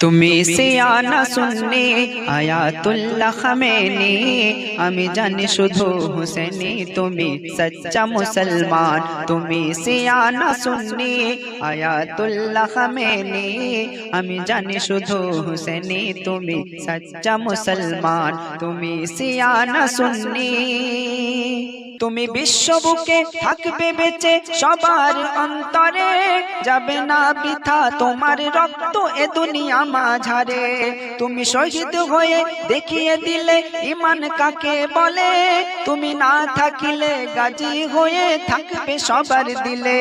তুমি সিয়ানা সুন্নি Ayatollah Khamenei, আমি জানি শুধু হুসেনি তুমি সচ্চা মুসলমান। তুমি সিয়ানা সুন্নি আয়াতুল্লাহ খামেনি, আমি জানি শুধু হুসেনি তুমি সচ্চা মুসলমান। তুমি সিয়ানা সুন্নি, তুমি বিশ্ববুকে থাকবে বেঁচে সবার অন্তরে, যাবে না বৃথা তোমার রক্ত এ দুনিয়া মাঝারে। তুমি শহীদ হয়ে দেখিয়ে দিলে ঈমান কাকে বলে, তুমি না থাকিলে গাজী হয়ে থাকবে সবার দিলে।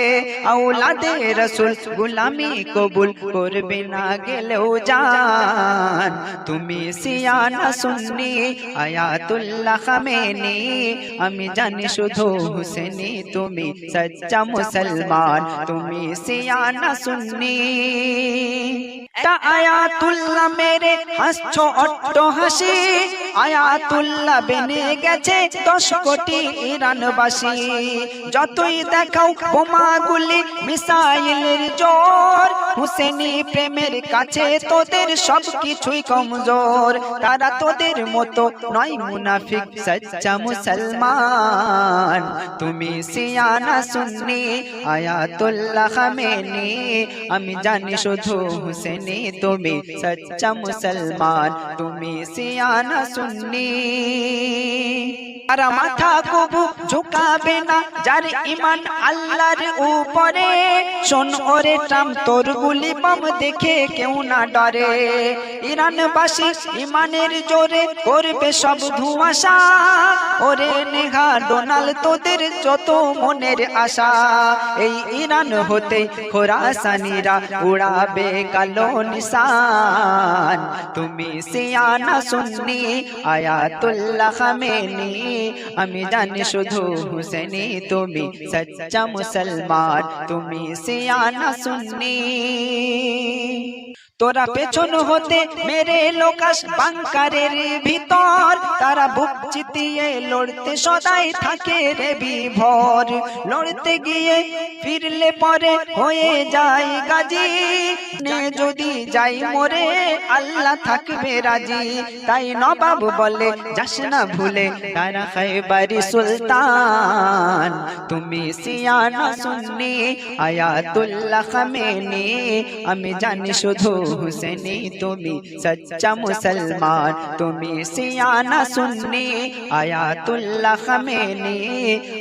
আওলাদে রাসূল গোলামি কবুল করবে না গেলেও জান। তুমি সিয়ানা সুন্নি আয়াতুল্লাহ খামেনি, আমি জানি শুধু হুসেনি তুমি সচ্চা মুসলমান। তুমি সিয়ানা সুন্নি আয়াতুল্লাহ মেরে হাসছো অট্ট হাসি, আয়াতুল্লাহ বেনে গেছে 10 কোটি ইরানবাসী। যতই দেখাও বোমাগুলি মিসাইলের জোর, হুসেনি প্রেমের কাছে তোদের সব কিছুই কমজোর। তারা তোদের মতো নয় মুনাফিক সচ্চা মুসলমান। তুমি সিয়ানা সুন্নি আয়াতুল্লাহ খামেনি, আমি জানি শুধু হুসেনি তুমি সচ্চা মুসলমান। তুমি সিয়ানা সুন্নি, তারা মাথা কবু ঝুঁকাবে না যার ঈমান আল্লাহর উপরে। শোন ওরে ট্রাম তোর গুলি বম দেখে কেউ না ডরে। ইরানবাসী ঈমানের জোরে করবে সব ধোঁয়াশা, ওরে নেহা ডোনাল তোদের যত মনের আশা। এই ইরান হতে খোরাসানিরা উড়াবে কালো নিশান। তুমি সিয়ানা সুন্নি আয়াতুল্লাহ খামেনি, আমি জানি শুধু হুসেনি তুমি সচ্চা মুসলমান। তুমি সিয়ানা সুন্নি, তোরা পেছন হতে মেরে লোকাস বাংকারের ভিতর, তারা বুক চিতিয়ে লড়তে সদাই থাকে রে বিভোর। লড়তে গিয়ে ফিরলে পরে হয়ে যায় গাজী, নে যদি যাই মরে আল্লাহ থাকবে রাজি। তাই নবাব বলে যাস না ভুলে তারা খায়বারি সুলতান। তুমি সিয়ানা সুন্নি আয়াতুল্লাহ খামেনি, আমি জানি শুধু হুসেনি তুমি সচ্চা মুসলমান। তুমি সিয়ানা সুন্নি আয়াতুল্লাহ খামেনি,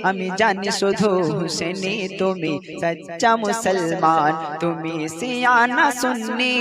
আমি জানি শুধু হুসেনি তুমি সচ্চা মুসলমান। তুমি সিয়ানা সুন্নি।